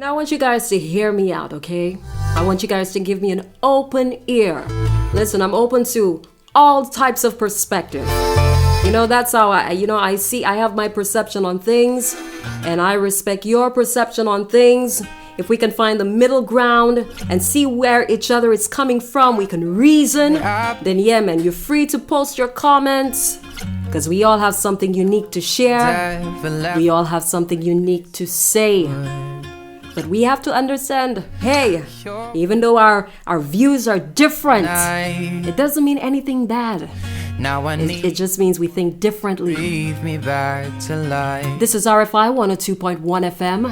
Now I want you guys to hear me out, okay? I want you guys to give me an open ear. Listen, I'm open to all types of perspective. You know, that's how I have my perception on things, and I respect your perception on things. If we can find the middle ground and see where each other is coming from, we can reason, then yeah, man, you're free to post your comments, because we all have something unique to share. We all have something unique to say. But we have to understand, hey, even though our views are different, it doesn't mean anything bad. It just means we think differently. This is RFI 102.1 FM.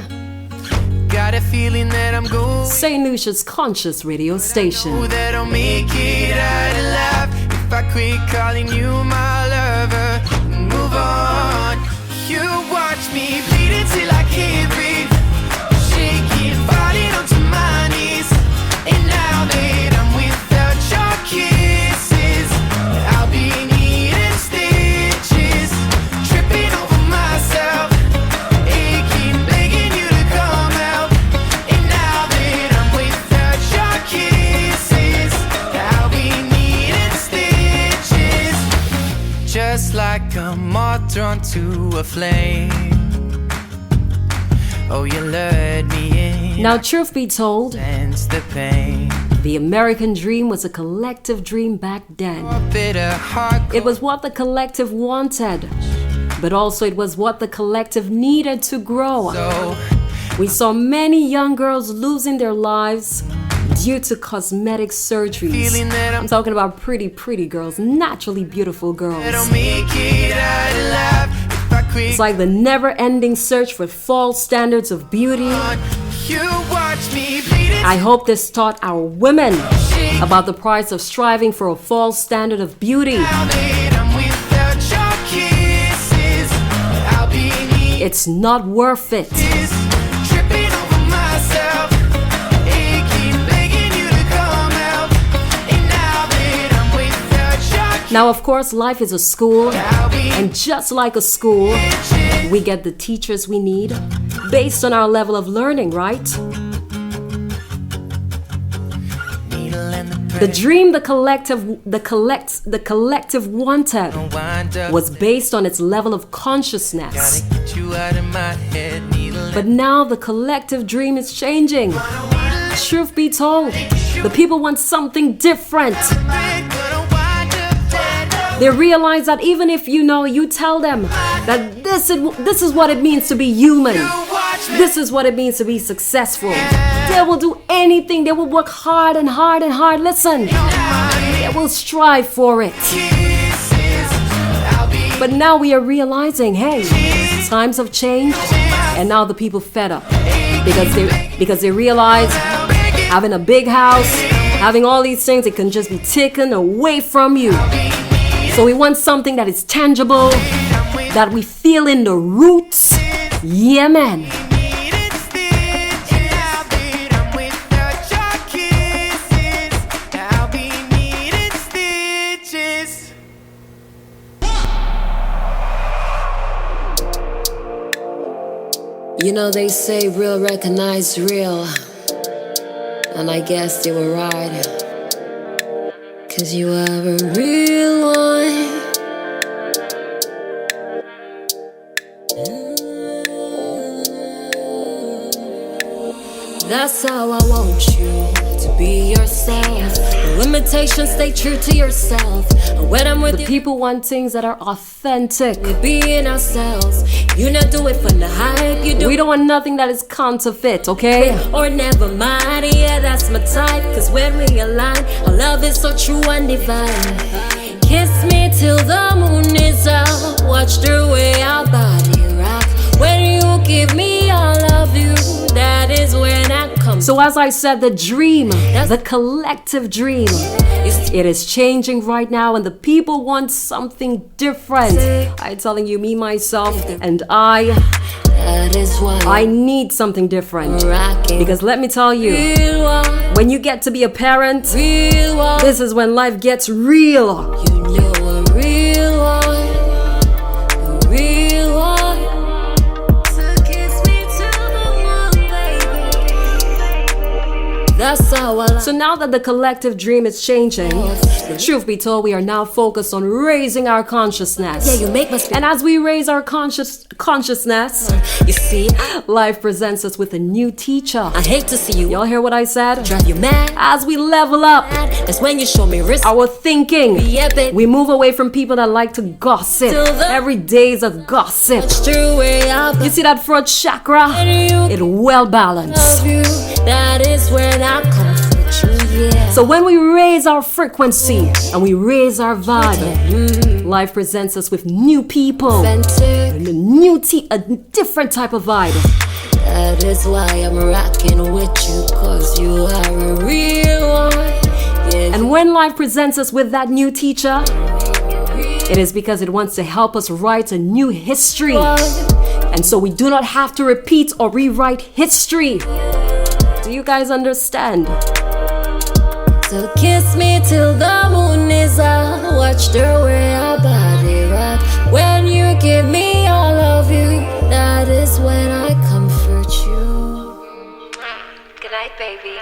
Got a feeling that I'm going St. Lucia's conscious radio station. know that I'll make it out alive if I quit calling you my lover and move on. You watch me bleed until I can't breathe, shaking, falling onto my knees. And now that I'm without your kisses, I'll be needing stitches, tripping over myself, aching, begging you to come out. And now that I'm without your kisses, I'll be needing stitches, just like a moth drawn to a flame. Oh, you lured me in. Now, truth be told, Sense the pain. the American dream was a collective dream back then. Bitter heart. It was what the collective wanted, but also it was what the collective needed to grow. So We saw many young girls losing their lives due to cosmetic surgeries. feeling that I'm talking about pretty girls, naturally beautiful girls. I don't make it out alive if I quit. It's like the never-ending search for false standards of beauty. You watch me bleed. I hope this taught our women about the price of striving for a false standard of beauty. Now that I'm without your kisses, I'll be needing It's not worth it. tripping over myself, aching, begging you to come out. And now that I'm without your Now, of course, life is a school, I'll be and just like a school, we get the teachers we need based on our level of learning, right? needle and the The dream the collective wanted wind up. was based on its level of consciousness. Gotta get you out of my head, needle. But now the collective dream is changing. Truth be told, the people want something different. They realize that even if you tell them that this is what it means to be human, this is what it means to be successful, they will do anything. They will work hard and hard and hard. Listen, they will strive for it. But now we are realizing, hey, times have changed, and now the people fed up because they realize having a big house, having all these things, it can just be taken away from you. So we want something that is tangible, that we feel in the roots. Yeah, man. You know, they say real recognize real, and I guess they were right, 'cause you are a real one. That's how I want you to be yourself. No limitations, stay true to yourself. And when I'm with the people want things that are authentic. We're being ourselves. You not do it for the hype. You do. We don't want nothing that is counterfeit, okay? Or never mind. Yeah, that's my type. 'Cause when we align, our love is so true and divine. Kiss me till the moon is out. Watch the way our body rock. When you give me all of you, that is when I come. So as I said, the dream, the collective dream, it is changing right now, and the people want something different. I'm telling you, me, myself, and I need something different. Because let me tell you, when you get to be a parent, this is when life gets real. So now that the collective dream is changing, truth be told, we are now focused on raising our consciousness. And as we raise our consciousness, you see, life presents us with a new teacher. I hate to see you. Y'all hear what I said? Drive you mad. As we level up, that's when you show me risk. Our thinking. We move away from people that like to gossip. Every day is a gossip. You see that front chakra? It's well balanced. That is when I comfort you, yeah. So when we raise our frequency and we raise our vibe, life presents us with new people and a different type of vibe. That is why I'm rocking with you, cause you are a real one, yeah. And when life presents us with that new teacher, it is because it wants to help us write a new history. And so we do not have to repeat or rewrite history. Do you guys understand? So kiss me till the moon is out. Watch the way our body rock. When you give me all of you, that is when I comfort you. Good night, baby.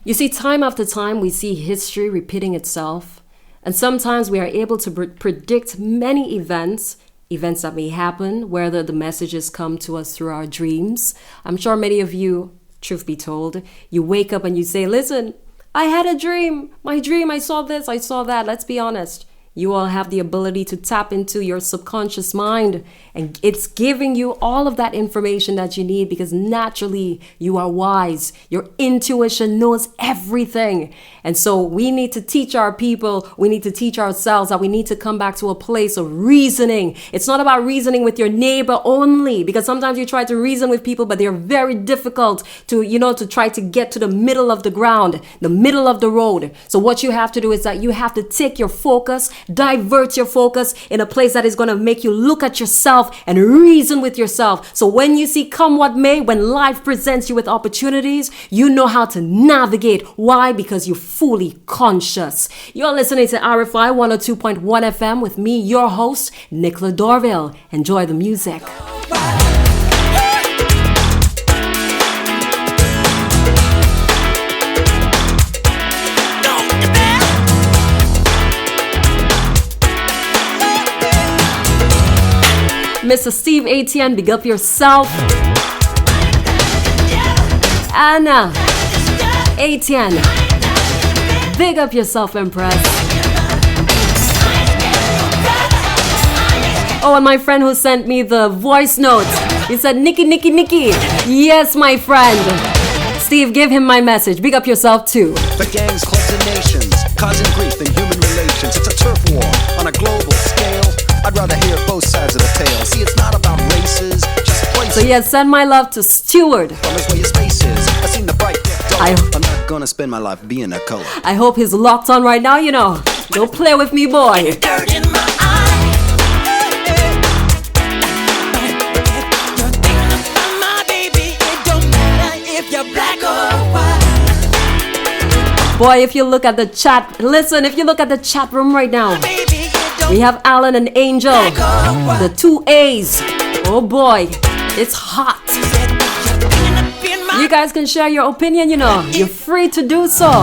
You see, time after time, we see history repeating itself. And sometimes we are able to predict many events that may happen, whether the messages come to us through our dreams. I'm sure many of you, truth be told, you wake up and you say, listen, I had a dream. My dream, I saw this, I saw that. Let's be honest. You all have the ability to tap into your subconscious mind, and it's giving you all of that information that you need because naturally you are wise. Your intuition knows everything. And so we need to teach our people, we need to teach ourselves that we need to come back to a place of reasoning. It's not about reasoning with your neighbor only, because sometimes you try to reason with people, but they're very difficult to try to get to the middle of the ground, the middle of the road. So what you have to do is that you have to take your focus, divert your focus in a place that is going to make you look at yourself and reason with yourself. So when you see come what may, when life presents you with opportunities, you know how to navigate. Why? Because you're fully conscious. You're listening to RFI 102.1 FM with me, your host, Nicola Dorville. Enjoy the music. Mr. Steve Etienne, big up yourself. Anna Etienne, big up yourself, Empress. Oh, and my friend who sent me the voice note, he said, Nikki. Yes, my friend. Steve, give him my message. Big up yourself, too. The gangs, clubs, and nations, causing grief in human relations. It's a turf war on a global scale. I'd rather hear both sides of the tale. See, it's not about races, just places. So yes, send my love to Stewart. From his where your space is. I seen the bright I'm not gonna spend my life being a color. I hope he's locked on right now, Don't play with me, boy. Dirt in my eye. You're thinking about my baby. It don't matter if you're black or white. Boy, if you look at the chat, if you look at the chat room right now, we have Alan and Angel, the 2 A's. Oh boy, it's hot. You guys can share your opinion, You're free to do so.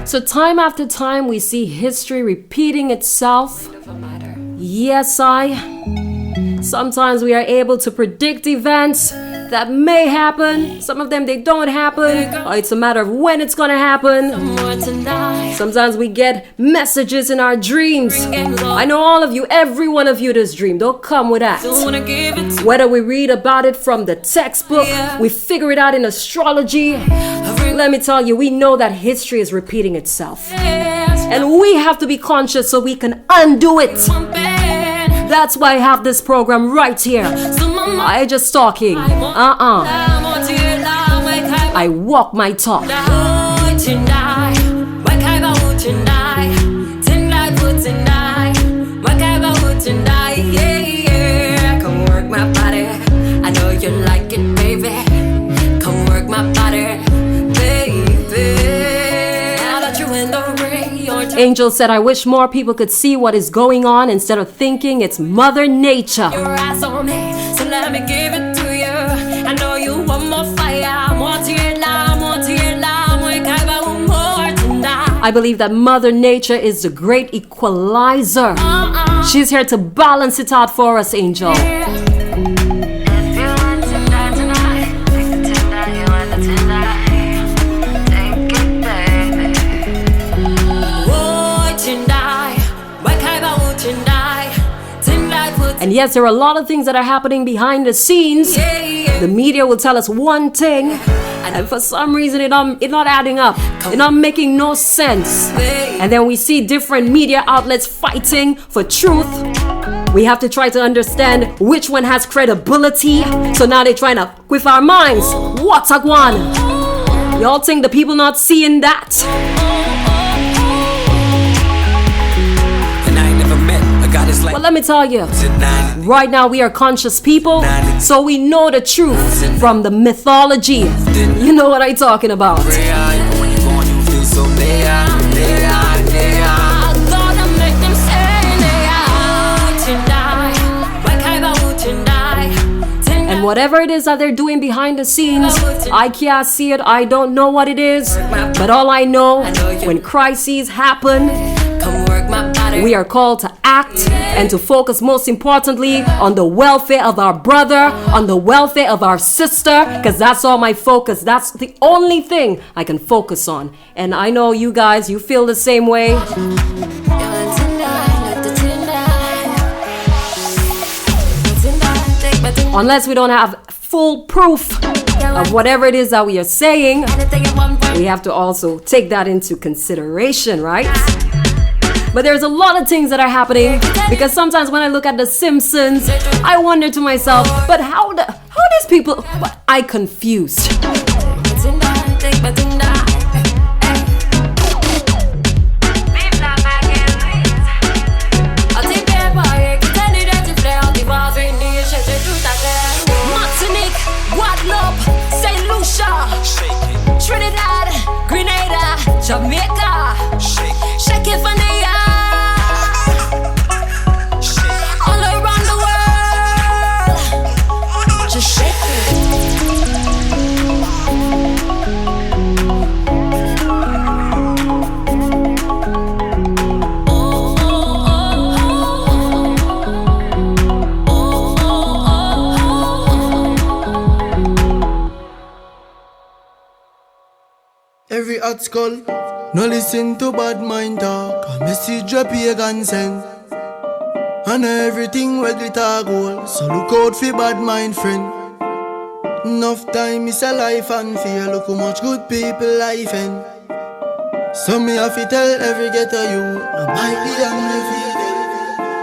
So time after time, we see history repeating itself. Yes, sometimes we are able to predict events that may happen. Some of them, they don't happen. Or it's a matter of when it's gonna happen. Sometimes we get messages in our dreams. I know all of you, every one of you does dream. Don't come with that. Whether we read about it from the textbook, we figure it out in astrology. Let me tell you, we know that history is repeating itself. And we have to be conscious so we can undo it. That's why I have this program right here. I just talking. I walk my talk. Come work my body. I know you like it, baby. Come work my body, baby. Now that you're in the ring, you're Angel said, I wish more people could see what is going on instead of thinking it's Mother Nature. your eyes on me, so let me give it to you. I know you want more fire, more tear love, more tear love, more tonight. I believe that Mother Nature is the great equalizer. She's here to balance it out for us, Angel. And yes, there are a lot of things that are happening behind the scenes. The media will tell us one thing, and for some reason it's not adding up. It's not making no sense. And then we see different media outlets fighting for truth. We have to try to understand which one has credibility. So now they're trying to, with our minds, what's a one? Y'all think the people not seeing that? Well, let me tell you, right now we are conscious people, so we know the truth from the mythology. You know what I'm talking about. And whatever it is that they're doing behind the scenes, I can't see it, I don't know what it is, but all I know, when crises happen, we are called to act and to focus most importantly on the welfare of our brother, on the welfare of our sister, because that's all my focus. That's the only thing I can focus on. And I know you guys, you feel the same way. Unless we don't have full proof of whatever it is that we are saying, we have to also take that into consideration, right? But there's a lot of things that are happening, because sometimes when I look at The Simpsons, I wonder to myself, but how these people, I confused. Trinidad, Grenada, Jamaica, shake it for the all around the world, just shake it. Every hot skull, no listen to bad mind talk. A message a pagan send. And everything where glitter gold, so look out for bad mind friend. Enough time is a life and fear. Look how much good people life end. So me have to tell every ghetto you, no bite the hand me feel.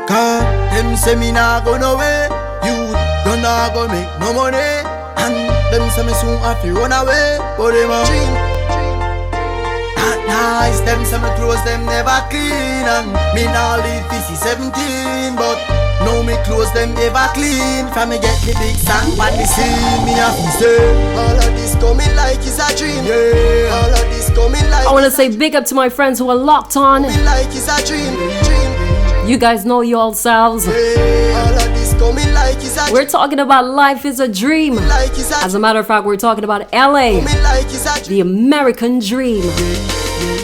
Cause them say me nah go nowhere. You don't nah go make no money. And them say me soon have to run away. But them a dream. Nice, them say my clothes them never clean. And me now live this is 17. But now me clothes them never clean. From me get the big song on the scene. Me have to say all of this coming like it's a dream. Yeah, all of this coming like I want to say big up to my friends who are locked on. like it's a dream. You guys know yourselves. Yeah, all of this coming like it's a We're talking about life is a dream. like it's a As a matter of fact, we're talking about LA, like it's a the American dream.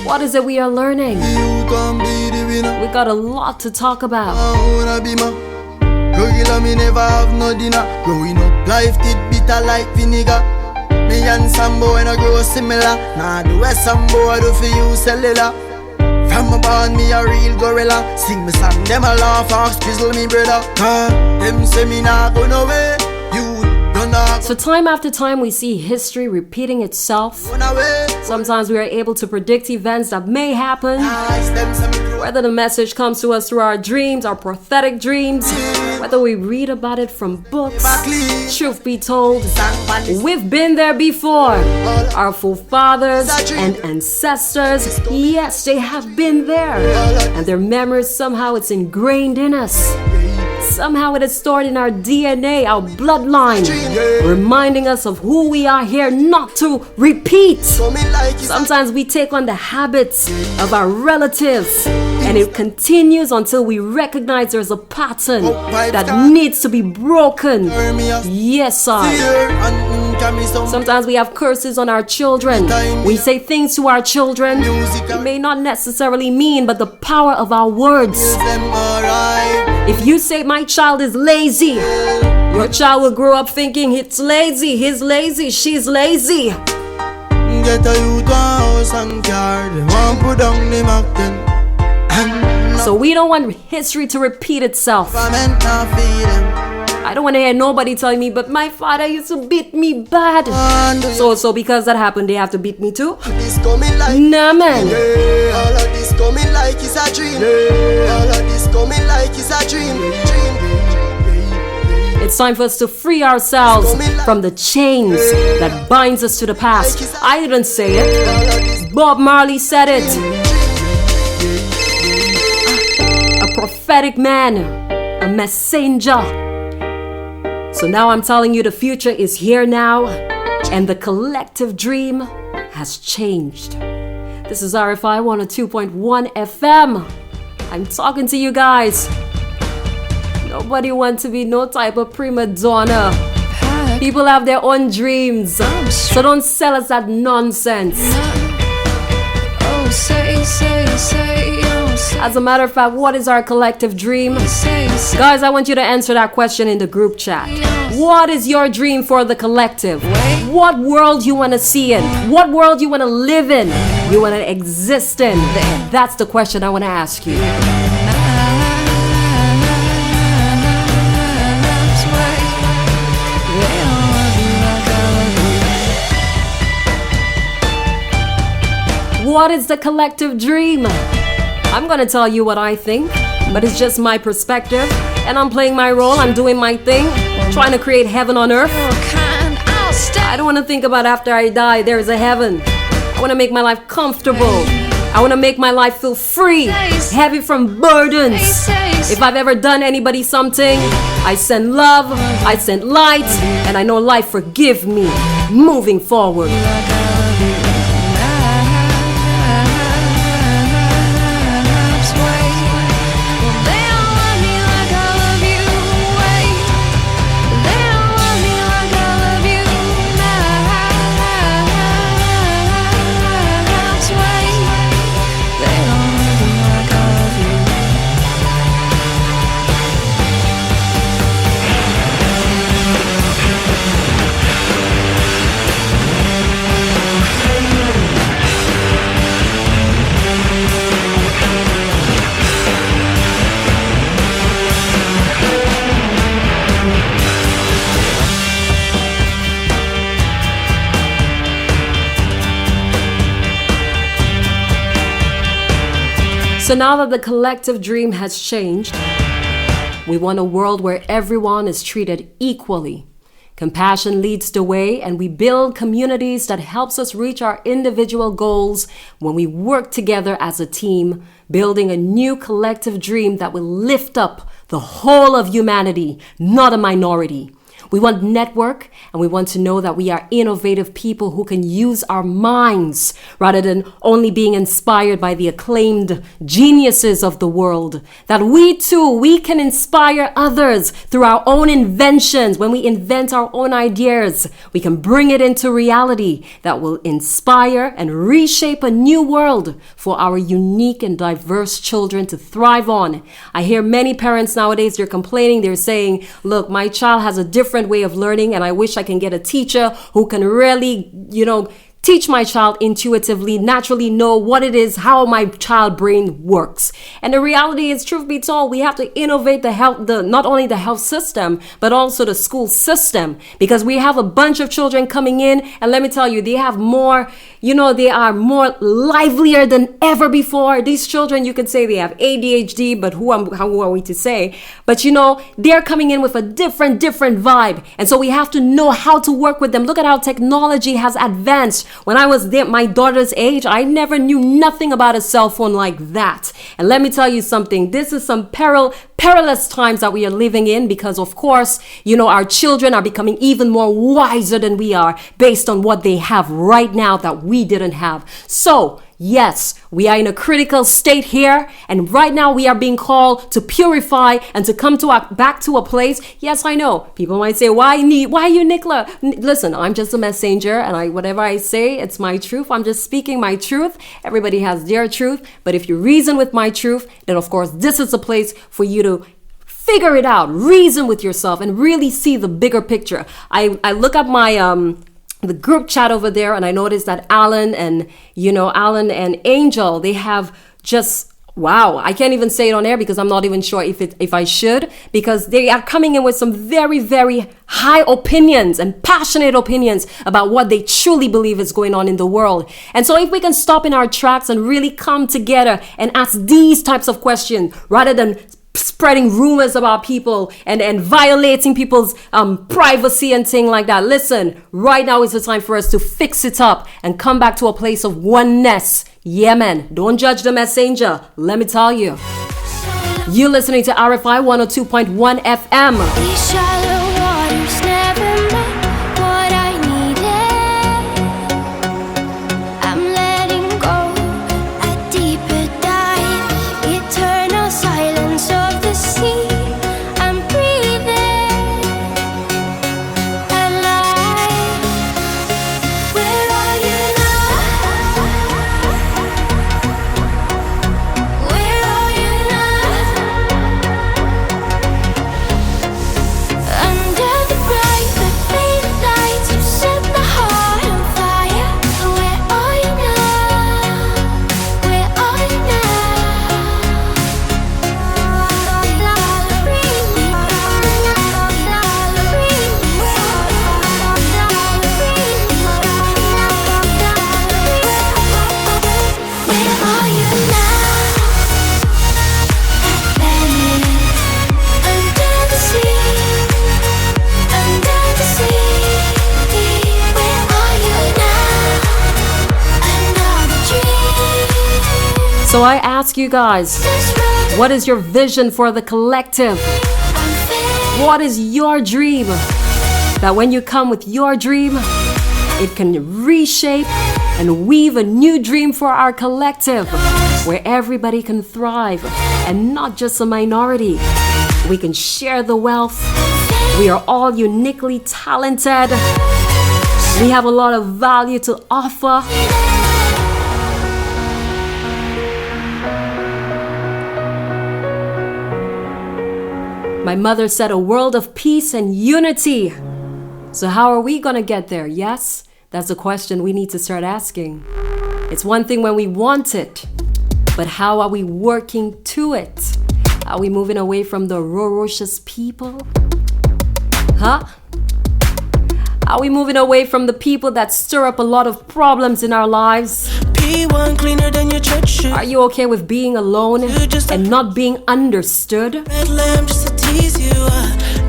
What is it we are learning? You can be the winner. We got a lot to talk about. I wanna be my regular, me never have no dinner. Growing up, life did bitter like vinegar. Me and some boy no grow similar. Nah, the way some boy do for you cellular. From a born, me a real gorilla. Sing me song, them a laugh, ask chisel me brother. Them say me nah go nowhere. You don't dog. So time after time, we see history repeating itself. Run away. Sometimes we are able to predict events that may happen. Nice, them some true. Whether the message comes to us through our dreams, our prophetic dreams, whether we read about it from books, truth be told, we've been there before. Our forefathers and ancestors, yes, they have been there. And their memories, somehow it's ingrained in us. Somehow it is stored in our DNA, our bloodline, reminding us of who we are here not to repeat. Sometimes we take on the habits of our relatives, and it continues until we recognize there's a pattern that needs to be broken. Yes, sir. Sometimes we have curses on our children. We say things to our children it may not necessarily mean, but the power of our words. If you say my child is lazy, your child will grow up thinking it's lazy, he's lazy, she's lazy. Get a youth one house and car, they want put down the Mac 10. So we don't want history to repeat itself. I don't want to hear nobody telling me, but my father used to beat me bad. So because that happened, they have to beat me too? Nah, man. All of this coming like it's a dream. All of this coming like it's a dream. It's time for us to free ourselves from the chains that binds us to the past. I didn't say it. Bob Marley said it. A prophetic man, a messenger. So now I'm telling you the future is here now, and the collective dream has changed. This is RFI 102.1 FM. I'm talking to you guys. Nobody wants to be no type of prima donna. People have their own dreams, so don't sell us that nonsense. As a matter of fact, what is our collective dream? Guys, I want you to answer that question in the group chat. What is your dream for the collective? What world you want to see in? What world you want to live in? You want to exist in? That's the question I want to ask you. What is the collective dream? I'm gonna tell you what I think, but it's just my perspective, and I'm playing my role, I'm doing my thing, trying to create heaven on earth. I don't want to think about after I die, there is a heaven. I want to make my life comfortable. I want to make my life feel free, heavy from burdens. If I've ever done anybody something, I send love, I send light, and I know life forgive me, moving forward. So now that the collective dream has changed, we want a world where everyone is treated equally. Compassion leads the way, and we build communities that helps us reach our individual goals when we work together as a team, building a new collective dream that will lift up the whole of humanity, not a minority. We want network, and we want to know that we are innovative people who can use our minds rather than only being inspired by the acclaimed geniuses of the world. That we too, we can inspire others through our own inventions. When we invent our own ideas, we can bring it into reality that will inspire and reshape a new world for our unique and diverse children to thrive on. I hear many parents nowadays, they're complaining, they're saying, look, my child has a different way of learning, and I wish I can get a teacher who can really, teach my child intuitively, naturally know what it is, how my child brain works. And the reality is, truth be told, we have to innovate not only the health system, but also the school system, because we have a bunch of children coming in, and let me tell you, they are more livelier than ever before. These children, you could say they have ADHD, but who are we to say? But they're coming in with a different vibe. And so we have to know how to work with them. Look at how technology has advanced. When I was my daughter's age, I never knew nothing about a cell phone like that. And let me tell you something, this is some perilous times that we are living in, because of course, our children are becoming even more wiser than we are based on what they have right now that we didn't have. So yes, we are in a critical state here, and right now we are being called to purify and to come back to a place. Yes, I know. People might say, why you, Nicola? Listen, I'm just a messenger, and whatever I say, it's my truth. I'm just speaking my truth. Everybody has their truth. But if you reason with my truth, then of course, this is a place for you to figure it out, reason with yourself, and really see the bigger picture. I look at my the group chat over there, and I noticed that Alan and Angel, they have just, wow, I can't even say it on air because I'm not even sure if I should, because they are coming in with some very, very high opinions and passionate opinions about what they truly believe is going on in the world. And so if we can stop in our tracks and really come together and ask these types of questions rather than spreading rumors about people and violating people's privacy and things like that. Listen, right now is the time for us to fix it up and come back to a place of oneness. Yeah, man. Don't judge the messenger. Let me tell you. You're listening to RFI 102.1 FM. These shallow waters never met what I needed. I'm letting go a deeper dive, eternal silence of the sea. I'm breathing alive. Where are you now? Where are you now? Under the bright but faded lights, you set the heart on fire. Where are you now? Where are you Where are you now? Under the sea, under the sea. Where are you now? Another dream. So I ask you guys, what is your vision for the collective? What is your dream? That when you come with your dream, it can reshape and weave a new dream for our collective, where everybody can thrive and not just a minority. We can share the wealth. We are all uniquely talented. We have a lot of value to offer. My mother said a world of peace and unity. So how are we gonna get there? Yes, that's a question we need to start asking. It's one thing when we want it, but how are we working to it? Are we moving away from the ferocious people? Huh? Are we moving away from the people that stir up a lot of problems in our lives? P1 cleaner than your church shoes. Are you okay with being alone and not being understood? Red lamb just to tease you.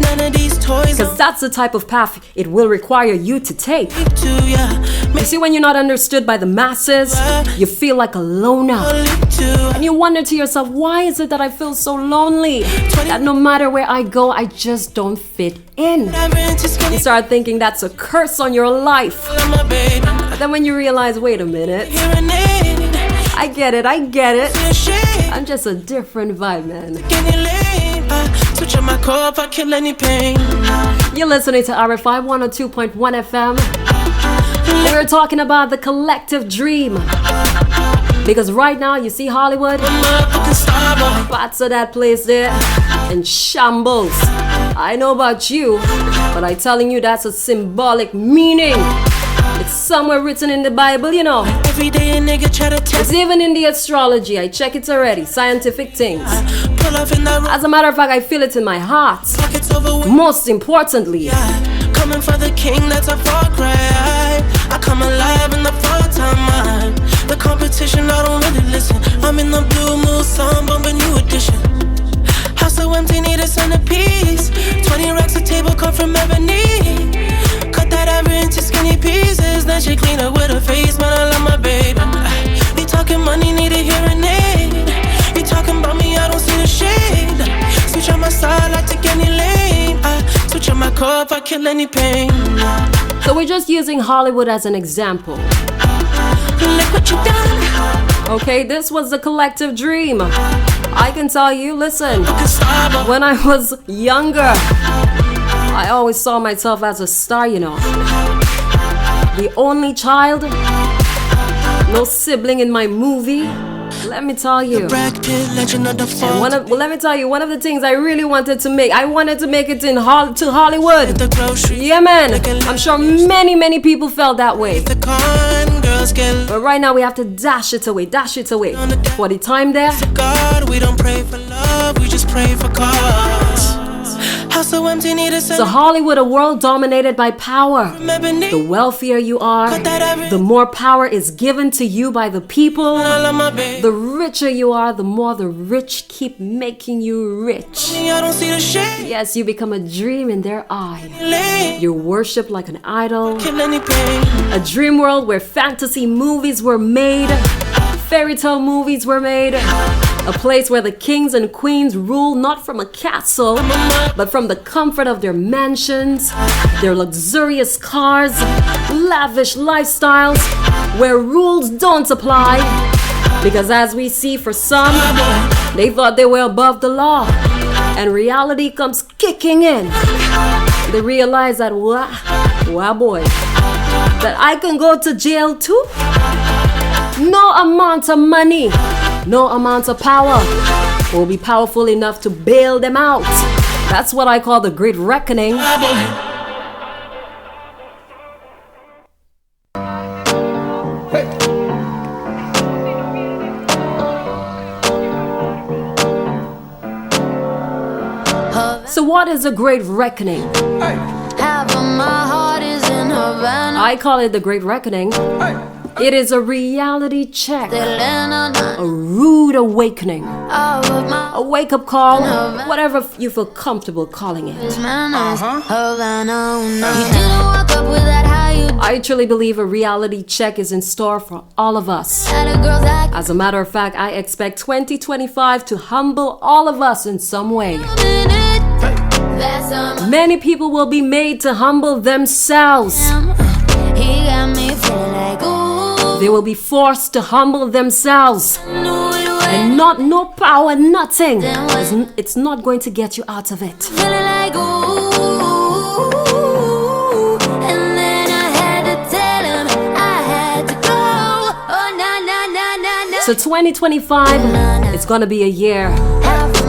None of these toys Because that's the type of path it will require you to take. to ya. You see, when you're not understood by the masses, you feel like a loner. To And you wonder to yourself, why is it that I feel so lonely? That no matter where I go, I just don't fit in. You start thinking that's a curse on your life. my baby. But then when you realize, wait a minute, Hearing it. I get it. Shit. I'm just a different vibe, man. Getting late. Switch on my core if I kill any pain. You're listening to RFI 102.1 FM. And we're talking about the collective dream. Because right now, you see Hollywood, Motherfucking star boy. parts of that place there in shambles. I know about you, but I'm telling you that's a symbolic meaning. It's somewhere written in the Bible, you know. Every day a nigga try to It's test. even in the astrology. I check it already. Scientific things. Pull off in that As a matter of fact, I feel it in my heart. pockets over with. Most importantly, Coming for the king, that's a far cry. I come alive in the fall time. The competition, I don't really listen. I'm in the blue moon, song bumping new edition. House so empty, need a centerpiece. 20 racks a table come from ebony. Cut that ever into skinny pieces. Then she clean up with her face, man, I love my baby. You talking money, need a hearing aid. You talking about me, I don't see the shade. Switch on my side, I take any lane. Switch on my car if I kill any pain. so we're just using Hollywood as an example. Look what you done. Okay, this was the collective dream. I can tell you, listen, Can stop when I was younger, I always saw myself as a star, you know. The only child, no sibling in my movie. Let me tell you. Brad Pitt, legend of the fall. Let me tell you, one of the things I really wanted to make, I wanted to make it to Hollywood. The grocery. Yeah, man. I'm sure many people felt that way. The con girls get But right now we have to dash it away. For the time there, God. We don't pray for love, we just pray for cause. House so empty, need a so Hollywood, a world dominated by power. The wealthier you are, the more power is given to you by the people. I love my baby. The richer you are, the more the rich keep making you rich. I don't see the shade. Yes, you become a dream in their eye. Lane. You're worshipped like an idol. Kill any pain. A dream world where fantasy movies were made, fairy tale movies were made. A place where the kings and queens rule not from a castle, but from the comfort of their mansions, their luxurious cars, lavish lifestyles, where rules don't apply. Because as we see for some, they thought they were above the law, and reality comes kicking in. They realize that, wow boy, that I can go to jail too. No amount of money, no amount of power will be powerful enough to bail them out. That's what I call the Great Reckoning. So what is a Great Reckoning? Half of my heart is in Havana. I call it the Great Reckoning. It is a reality check, a rude awakening, a wake-up call, whatever you feel comfortable calling it. I truly believe a reality check is in store for all of us. As a matter of fact, I expect 2025 to humble all of us in some way. Many people will be made to humble themselves. They will be forced to humble themselves. And no power, nothing. It's not going to get you out of it. So 2025, it's gonna be a year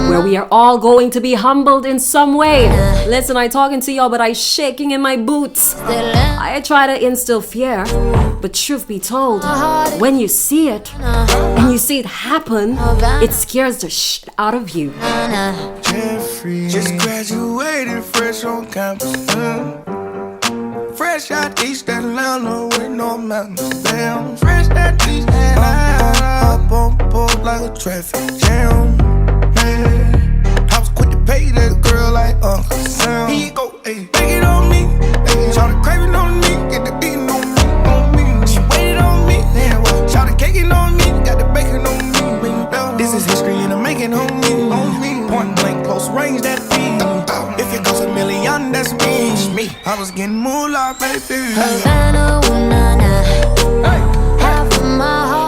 where we are all going to be humbled in some way. Listen, I'm talking to y'all, but I'm shaking in my boots. I try to instill fear, but truth be told, when you see it, and you see it happen, it scares the shit out of you. Jeffrey, just graduated fresh on campus. Fresh out East Atlanta with no mountains down. Fresh out East Atlanta, up on board like a traffic jam. Man, I was quick to pay that girl like Uncle Sam. He go, hey, take it on me. Hey, shout the craving on me, get the beating on me. She waited on me, then shout the caking on me, got the bacon on me. This is history and I'm making on me. Point blank, close range, that beat. If it goes $1 million, that's me. I was getting moolah, baby.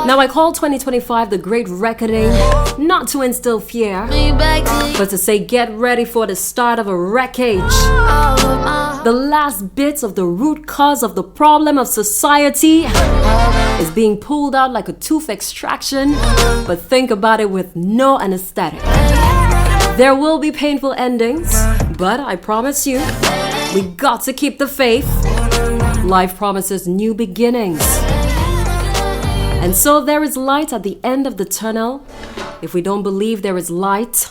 Now I call 2025 the Great Reckoning, not to instill fear, but to say get ready for the start of a wreckage. The last bits of the root cause of the problem of society is being pulled out like a tooth extraction, but think about it with no anesthetic. There will be painful endings, but I promise you, we got to keep the faith. Life promises new beginnings. And so there is light at the end of the tunnel. If we don't believe there is light.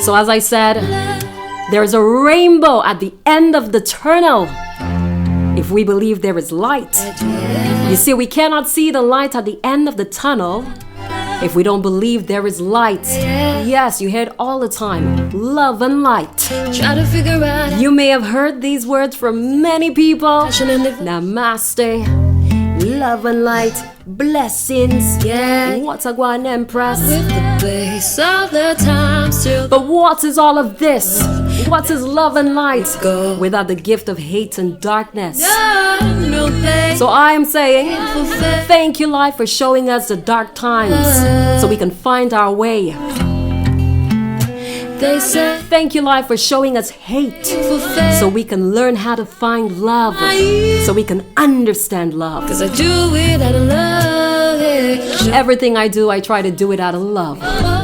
So as I said, there's a rainbow at the end of the tunnel. If we believe there is light. You see, we cannot see the light at the end of the tunnel if we don't believe there is light. Yes, you hear it all the time. Love and light. Try to figure out. You may have heard these words from many people. Namaste. Love and light. Blessings. Yeah. What's a guan empress? With the pace of the time still. But what is all of this? What is love and light Go. without the gift of hate and darkness? No pain. So I am saying, thank you, life, for showing us the dark times so we can find our way. They say Thank you, life, for showing us hate so we can learn how to find love, so we can understand love. 'cause I do it out of love. Yeah. Everything I do, I try to do it out of love.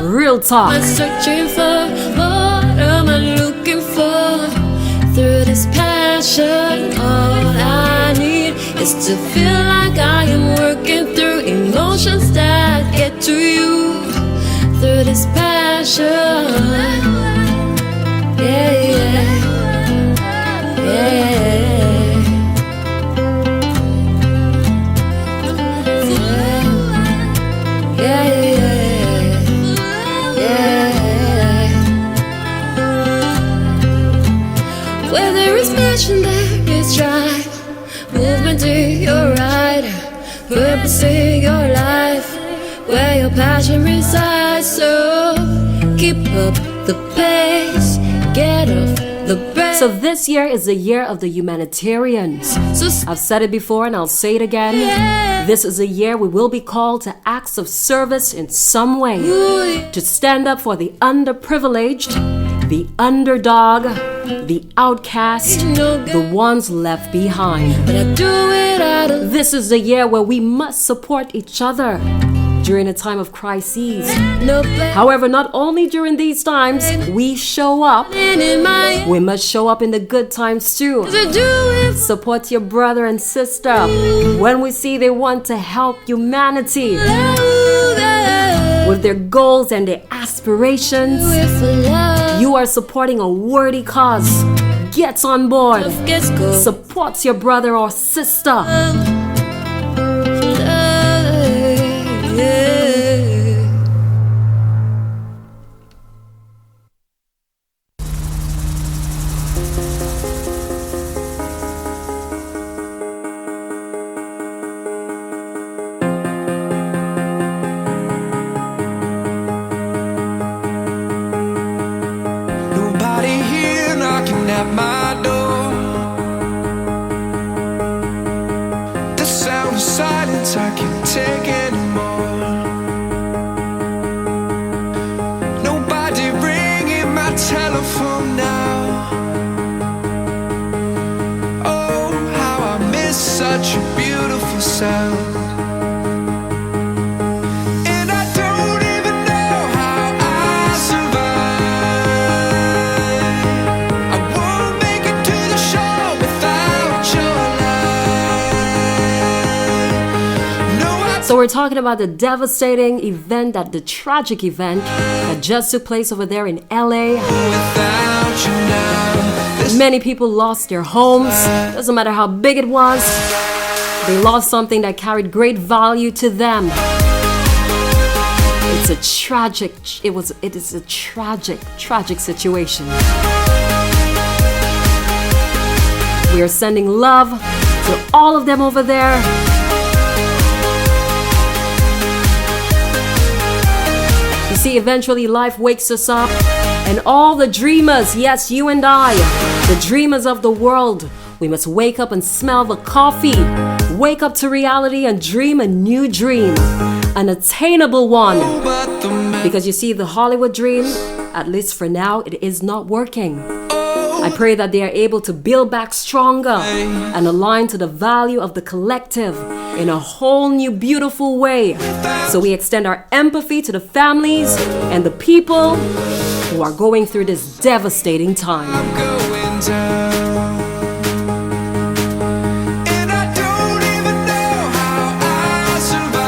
Real talk. I'm searching for, what am I looking for? Through this passion, all I need is to feel like I am working through emotions that get to you. Through this passion, yeah, yeah, yeah, yeah, yeah. Where there is passion, there is drive. Movement to your right, purpose in your life. Where your passion resides, so keep up the pace, get off the breath. So this year is the year of the humanitarians. I've said it before and I'll say it again. This is a year we will be called to acts of service in some way. To stand up for the underprivileged, the underdog, the outcast, the ones left behind. But I do it out of This is the year where we must support each other during a time of crises. no pain. However, not only during these times we show up, In my, we must show up in the good times too. 'cause I do it. Support your brother and sister when we see they want to help humanity with their goals and their aspirations. For love, You are supporting a worthy cause. Get on board. gets good. Support your brother or sister. Nobody here knocking at my door. The sound of silence I can't take anymore. Nobody ringing my telephone now. Oh, how I miss such a beautiful sound. And I don't even know how I survive. I won't make it to the show without your light. No, I So we're talking about the devastating event, the tragic event that just took place over there in LA. without you now. This Many people lost their homes. Doesn't matter how big it was. They lost something that carried great value to them. It is a tragic situation. We are sending love to all of them over there. You see, eventually life wakes us up, and all the dreamers, yes, you and I, the dreamers of the world, we must wake up and smell the coffee. Wake up to reality and dream a new dream, an attainable one. but the man. Because you see, the Hollywood dream, at least for now, it is not working. I pray that they are able to build back stronger and align to the value of the collective in a whole new beautiful way. So we extend our empathy to the families and the people who are going through this devastating time. Going down. And I don't even know how I survive.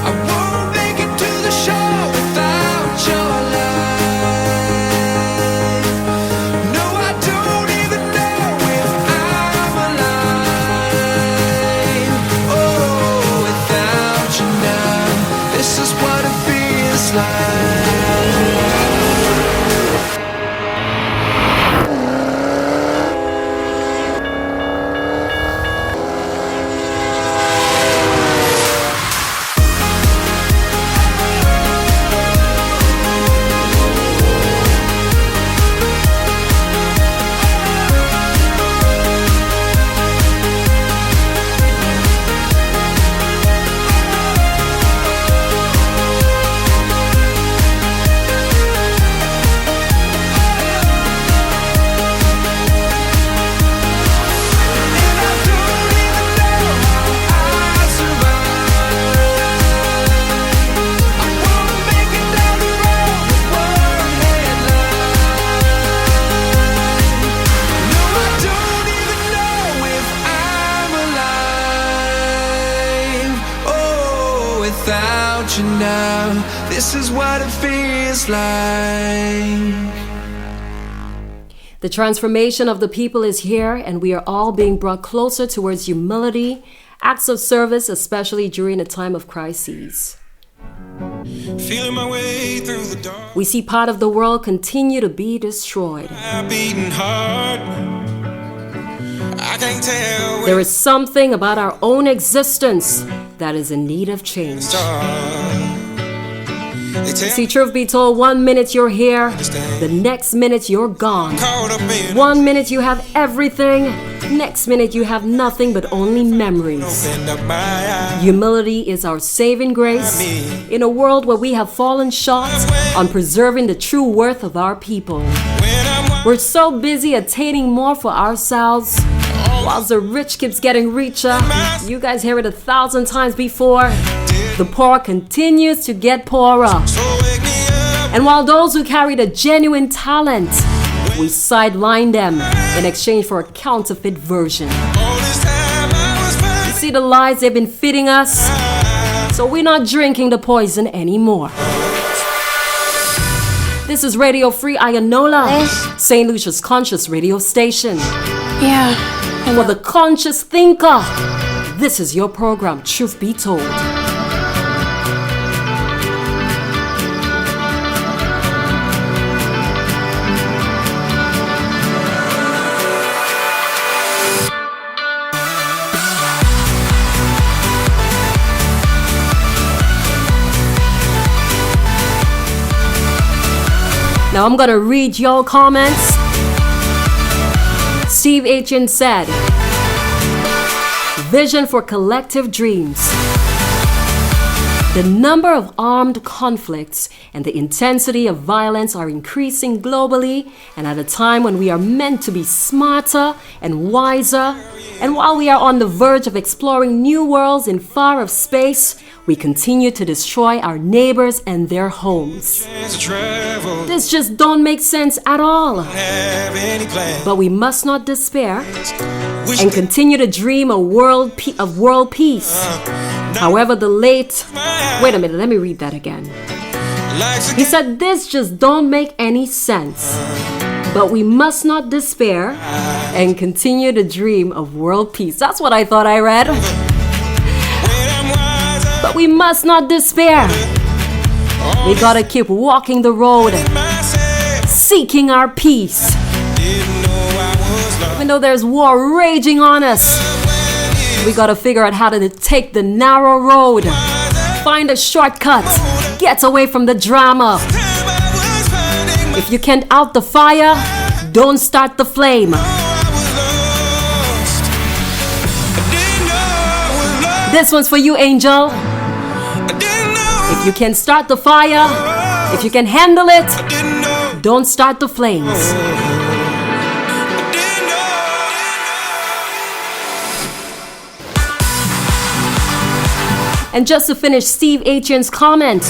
I won't make it to the shore without your light. No, I don't even know if I'm alive. Oh, without you now, this is what it feels like. Without you now, this is what it feels like. The transformation of the people is here, and we are all being brought closer towards humility, acts of service, especially during a time of crises. Feeling my way through the dark. We see part of the world continue to be destroyed. Beating hard. I can't tell. There is something about our own existence that is in need of change. See, truth be told, 1 minute you're here, the next minute you're gone. 1 minute you have everything, next minute you have nothing but only memories. Humility is our saving grace in a world where we have fallen short on preserving the true worth of our people. We're so busy attaining more for ourselves, whilst the rich keeps getting richer. You guys hear it 1,000 times before. The poor continues to get poorer. And while those who carry the genuine talent, we sideline them in exchange for a counterfeit version. You see the lies they've been feeding us, so we're not drinking the poison anymore. This is Radio Free Ayanola, St. Lucia's conscious radio station. Yeah. For the conscious thinker, this is your program, Truth Be Told. Now I'm gonna read your comments. Steve H.N. said, vision for collective dreams. The number of armed conflicts and the intensity of violence are increasing globally, and at a time when we are meant to be smarter and wiser. And while we are on the verge of exploring new worlds in far off space, we continue to destroy our neighbors and their homes. This just don't make sense at all. But we must not despair and continue to dream of world peace. However, wait a minute, let me read that again. He said, this just don't make any sense. But we must not despair and continue to dream of world peace. That's what I thought I read. But we must not despair. We gotta keep walking the road, seeking our peace. Even though there's war raging on us, we gotta figure out how to take the narrow road, find a shortcut, get away from the drama. If you can't out the fire, don't start the flame. This one's for you, Angel. If you can start the fire, if you can handle it, don't start the flames. And just to finish Steve H.N.'s comment,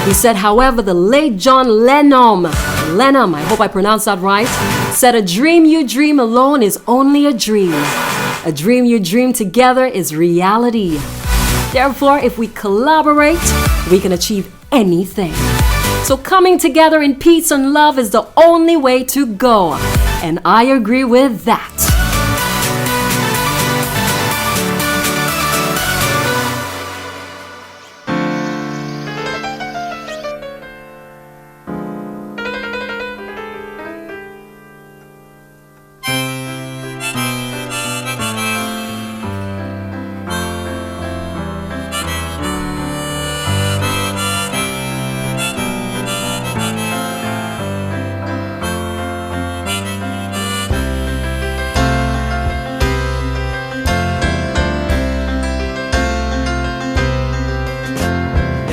he said, however, the late John Lennon Lenham, I hope I pronounced that right, said a dream you dream alone is only a dream. A dream you dream together is reality. Therefore, if we collaborate, we can achieve anything. So coming together in peace and love is the only way to go. And I agree with that.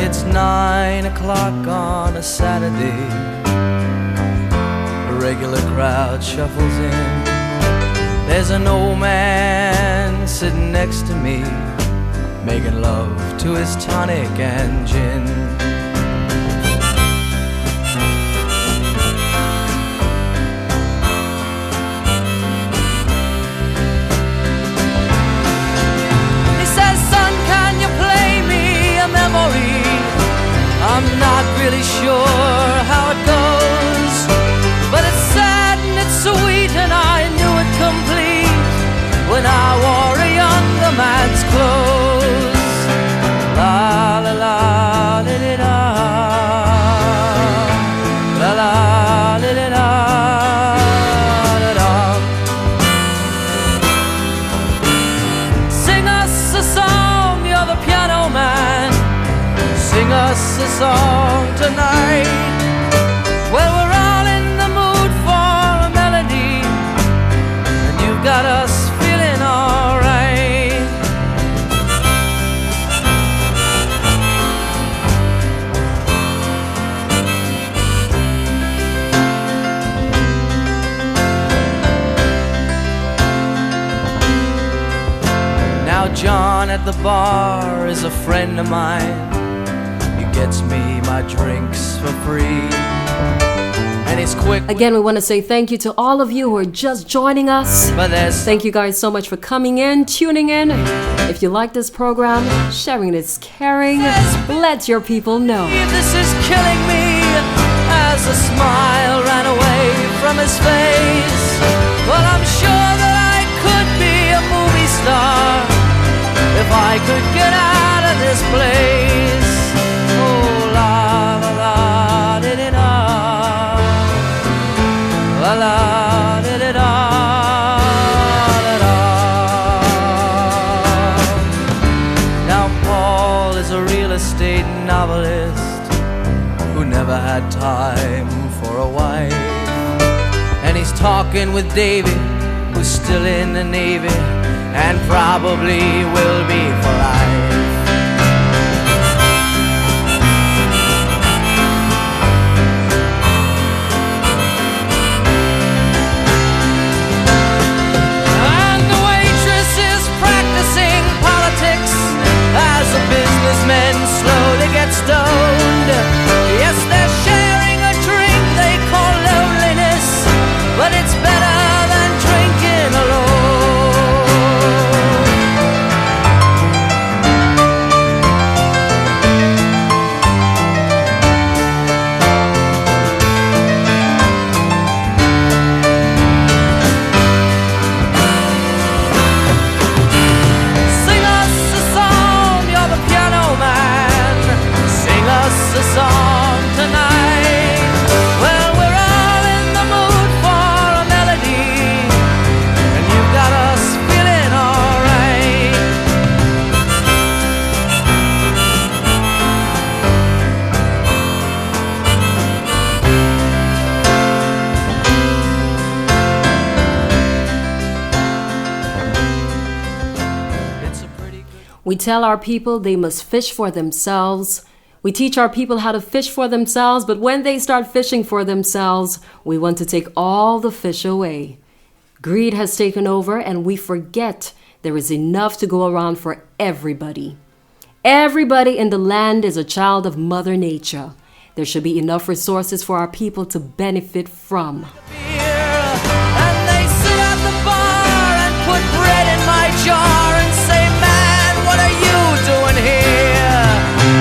It's 9 o'clock on a Saturday. A regular crowd shuffles in. There's an old man sitting next to me, making love to his tonic and gin. He says, "Son, can you play me a memory? I'm not really sure how it goes, but it's sad and it's sweet, and I knew it complete when I wore a younger man's clothes." La la la li li da, la la li li da da da. Sing us a song, you're the piano man. Sing us a song tonight. Well, we're all in the mood for a melody, and you've got us feeling alright. Now John at the bar is a friend of mine. Gets me my drinks for free, and he's quick. Again, we want to say thank you to all of you who are just joining us. Thank you guys so much for coming in, tuning in. If you like this program, sharing is caring. Let your people know. This is killing me, as a smile ran away from his face. Well, I'm sure that I could be a movie star if I could get out of this place. Oh, la la la di di da, la la di di da da da. Now Paul is a real estate novelist who never had time for a wife, and he's talking with David, who's still in the Navy and probably will be for life. Businessmen slowly get stoned. Yes, they're sharing a drink they call loneliness, but it's better than drinking a song tonight. Well, we're all in the mood for a melody, and you've got us feeling alright. It's a pretty good. We tell our people they must fish for themselves. We teach our people how to fish for themselves, but when they start fishing for themselves, we want to take all the fish away. Greed has taken over, and we forget there is enough to go around for everybody. Everybody in the land is a child of Mother Nature. there should be enough resources for our people to benefit from. And they sit at the bar and put bread in my jar and say, man, what are you doing here?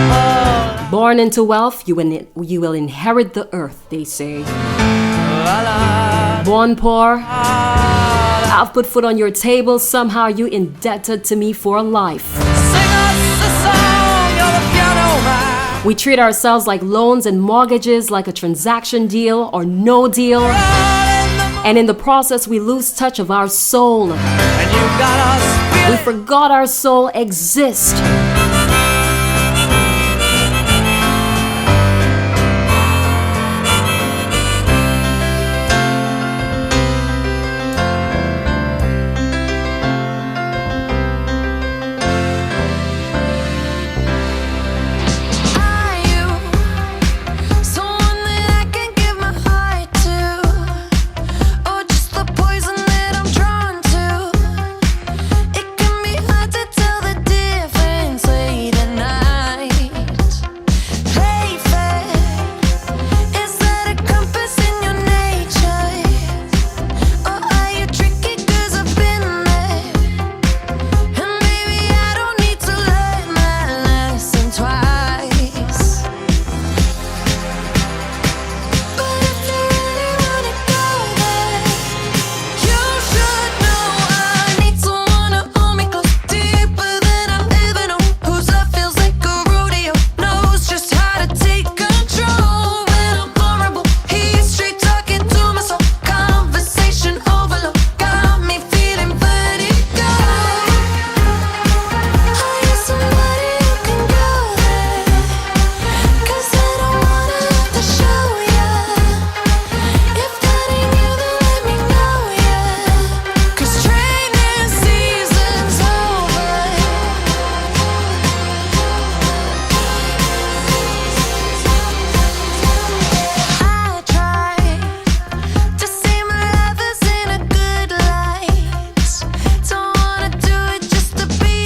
Oh, Born into wealth, you will inherit the earth, they say. la, la, Born poor, la. I've put food on your table, somehow you indebted to me for life. Sing us a song, you're the piano man. We treat ourselves like loans and mortgages, like a transaction deal or no deal. And in the process, we lose touch of our soul. And you got us We forgot our soul exists.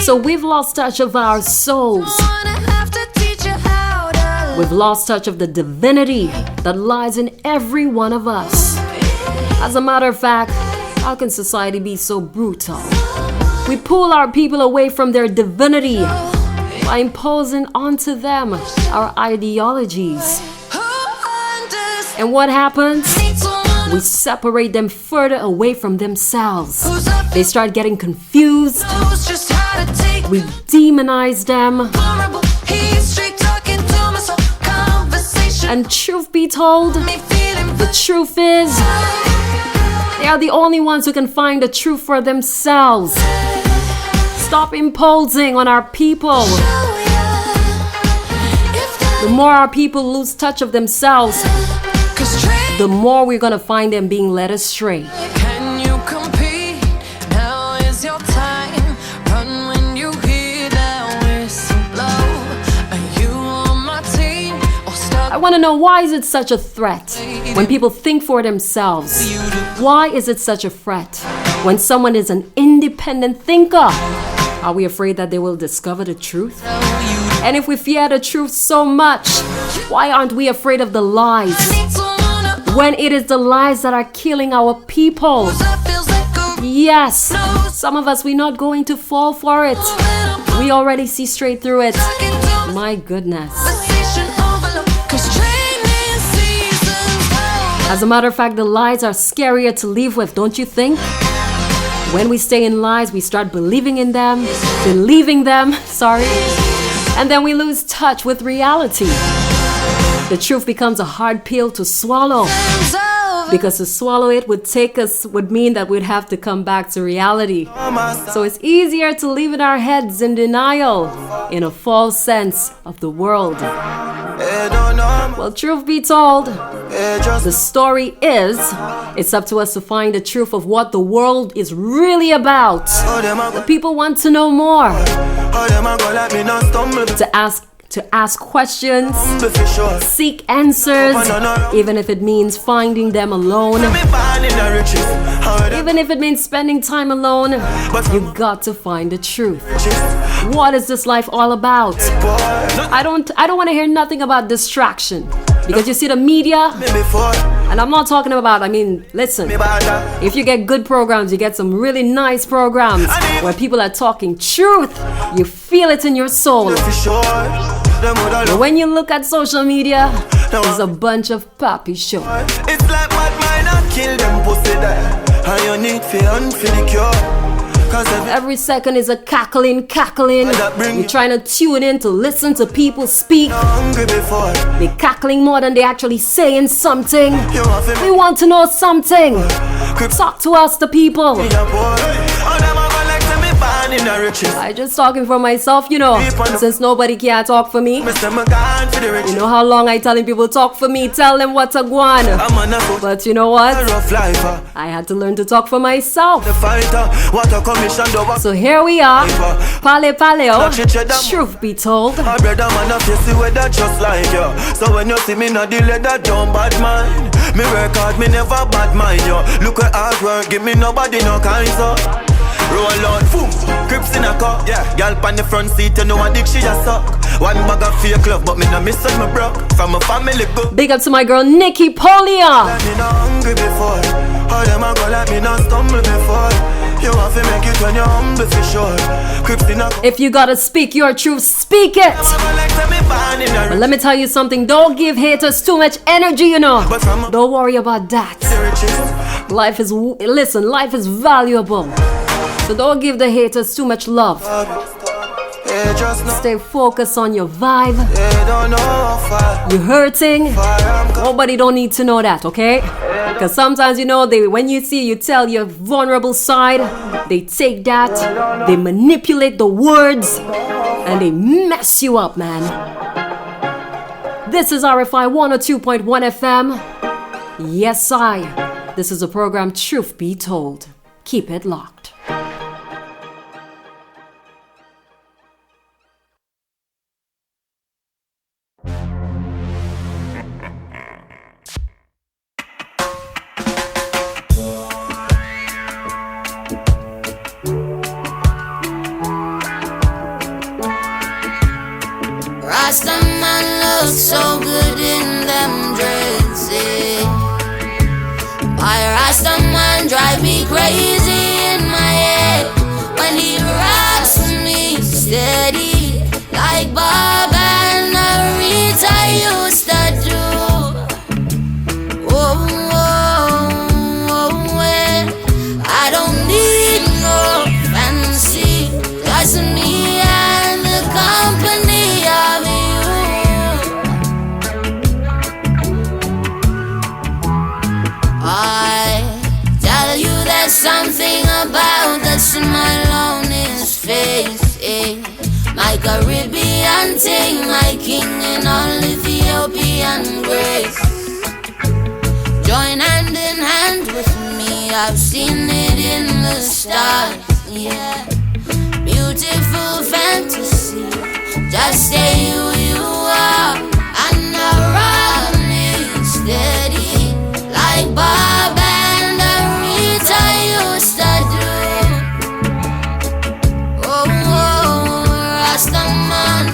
So we've lost touch of our souls. We've lost touch of the divinity that lies in every one of us. As a matter of fact, how can society be so brutal? We pull our people away from their divinity by imposing onto them our ideologies. And what happens? We separate them further away from themselves. They start getting confused. We demonize them. And truth be told, the truth is, they are the only ones who can find the truth for themselves. Stop imposing on our people. The more our people lose touch of themselves, the more we're gonna find them being led astray. Can you compete? Now is your time. Run when you hear that whistle blow. Are you on my team or stuck? I want to know, why is it such a threat when people think for themselves? Why is it such a threat when someone is an independent thinker? Are we afraid that they will discover the truth? And if we fear the truth so much, why aren't we afraid of the lies? When it is the lies that are killing our people. Yes, some of us, we're not going to fall for it. We already see straight through it. My goodness. As a matter of fact, the lies are scarier to live with, don't you think? When we stay in lies, we start believing them, and then we lose touch with reality. The truth becomes a hard pill to swallow, because to swallow it would mean that we'd have to come back to reality. So it's easier to live in our heads in denial, in a false sense of the world. Well, truth be told, the story is, it's up to us to find the truth of what the world is really about. The people want to know more, to ask questions, seek answers, even if it means finding them alone, even if it means spending time alone. You got to find the truth. What is this life all about? I don't want to hear nothing about distraction. Because you see the media, and I'm not talking about, listen, if you get good programs, you get some really nice programs where people are talking truth, you feel it in your soul. But when you look at social media, it's a bunch of pappy show. It's like mad mind, I kill them pussy there. And you need for the cure. Every second is a cackling. You're trying to tune in to listen to people speak. They're cackling more than they actually saying something. We want to know something. Talk to us, the people. I just talking for myself, since nobody can talk for me. You know how long I telling people talk for me, tell them what to go on. But you know what? I had to learn to talk for myself. So here we are, Paleo, truth be told. So when you see me not the leather, don't bad mind. Me work hard, me never bad mind, yo. Look at hard work, give me nobody no kind, so roll on, boom, crips in a car, yeah. Girl on the front seat, you know a dick she just suck. One bag of fake love, but me no miss on my broke. From a family go. Big up to my girl Nikki Polia. Let me not hungry before. How them a go let me not stumble before. You have to make it when you're humble for sure. Crips in a car. If you gotta speak your truth, speak it. But let me tell you something, don't give haters too much energy, Don't worry about that. Life is valuable. So don't give the haters too much love. Stay focused on your vibe. You're hurting. Nobody don't need to know that, okay? Because sometimes, when you tell your vulnerable side, they take that, they manipulate the words, and they mess you up, man. This is RFI 102.1 FM. Yes, This is the program Truth Be Told. Keep it locked. Rastaman looks so good in them dresses. My Rastaman drive me crazy in my head when he rocks me steady like Bob and Rita used to do. I don't need no fancy, just me and the company of you. I tell you there's something about the smile on his face, my Caribbean thing, my king in all Ethiopian grace. Join hand in hand with me, I've seen it in the stars, yeah. Beautiful fantasy, just say who you are, and rock me steady like Bob and Rita used to do. Rastaman,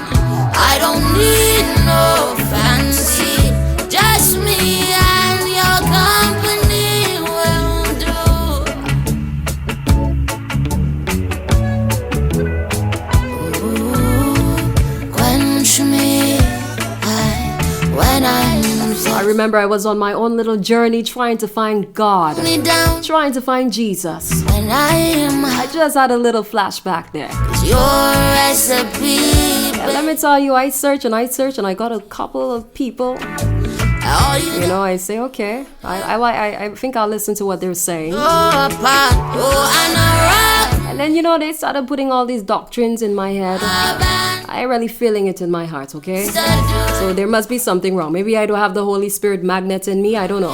I don't need no fancy, just me and your company will do. Quench me when I remember I was on my own little journey trying to find God, trying to find Jesus. I just had a little flashback there. Your recipe. Let me tell you, I searched and I got a couple of people. I say, okay, I think I'll listen to what they're saying. And then, they started putting all these doctrines in my head. I really feeling it in my heart, okay? So there must be something wrong. Maybe I don't have the Holy Spirit magnet in me, I don't know.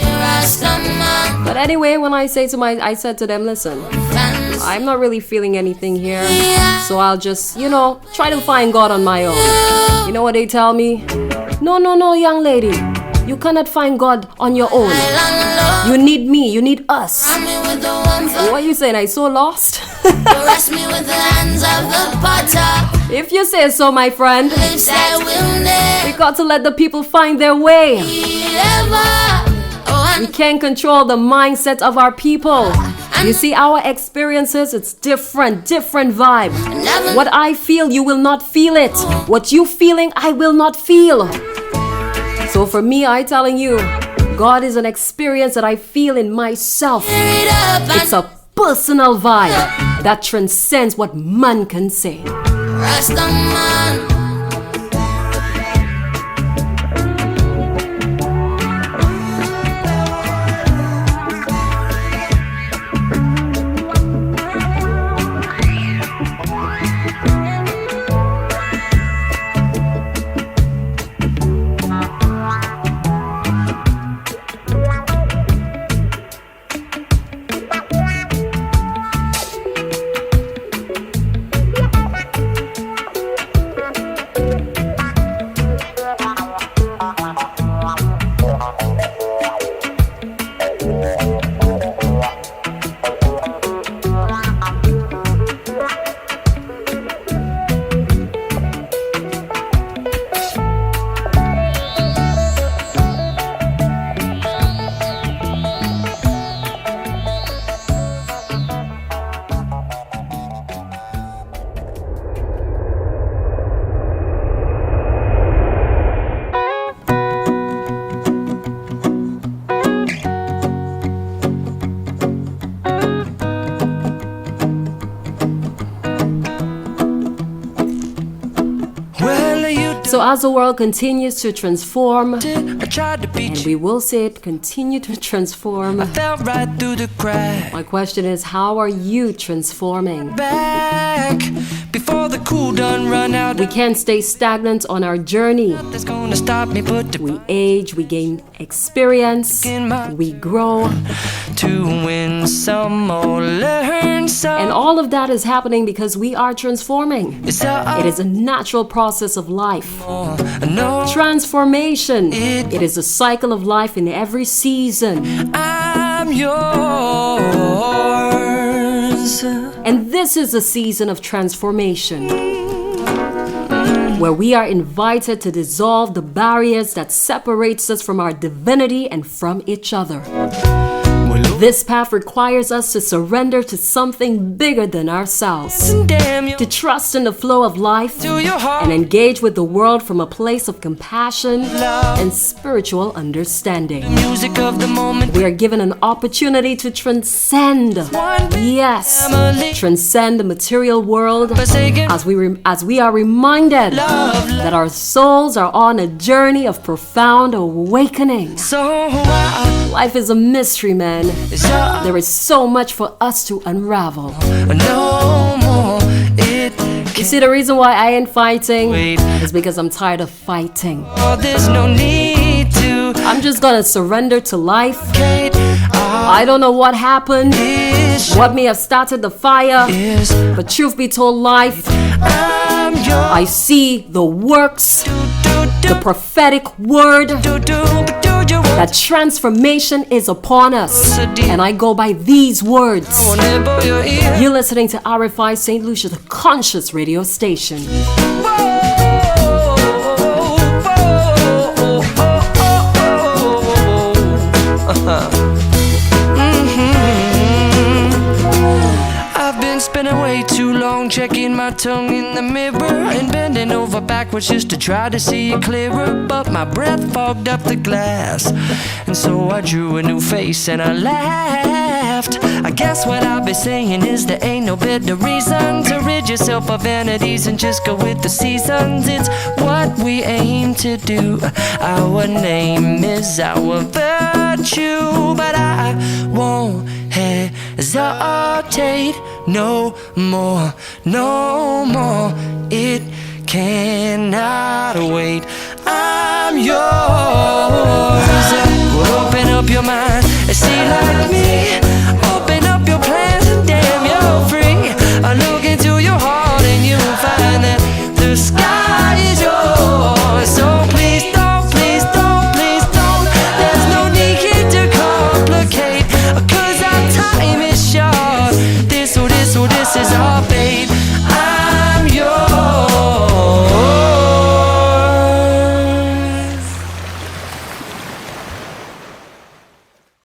But anyway, when I said to them, listen, I'm not really feeling anything here. So I'll just, try to find God on my own. You know what they tell me? No, young lady. You cannot find God on your own. You need me. You need us. What are you saying? I'm so lost. Rest me with the hands of the potter. If you say so, my friend. Lips that will never We got to let the people find their way. We can't control the mindset of our people. You see, our experiences, it's different vibe. What I feel, you will not feel it. What you feeling, I will not feel. So for me, I telling you, God is an experience that I feel in myself. It's a personal vibe that transcends what man can say. Rastaman. So as the world continues to transform, and we will see it continue to transform, Right through the crack. my question is, how are you transforming? Back before the cool done run out. We can't stay stagnant on our journey. That's gonna stop me, but the We age, we gain experience, we grow, to win some or learn some. and all of that is happening because we are transforming. It is a natural process of life. No, Transformation. It is a cycle of life in every season. I'm yours. And this is a season of transformation, where we are invited to dissolve the barriers that separates us from our divinity and from each other. This path requires us to surrender to something bigger than ourselves, Damn you to trust in the flow of life, to your heart. and engage with the world from a place of compassion and spiritual understanding. Music of the moment. We are given an opportunity to transcend, yes, transcend the material world Forsaken. as we are reminded that our souls are on a journey of profound awakening. So Life is a mystery, man. I There is so much for us to unravel. no more. It You see, the reason why I ain't fighting Wait. is because I'm tired of fighting. oh, there's no need to I'm just gonna surrender to life. Kate. I don't know what happened, what may have started the fire, Is but truth be told, life, I'm yours. I see the works, the prophetic word, that transformation is upon us. And I go by these words. You're listening to RFI St. Lucia, the conscious radio station. I've been spending way too long checking my tongue in the mirror and bending over backwards just to try to see it clearer, but my breath fogged up the glass, and so I drew a new face and I laughed. I guess what I'll be saying is there ain't no better reason to rid yourself of vanities and just go with the seasons. It's what we aim to do. Our name is our virtue, but I won't hesitate no more, no more. It cannot wait. I'm yours. Well, open up your mind and see like me.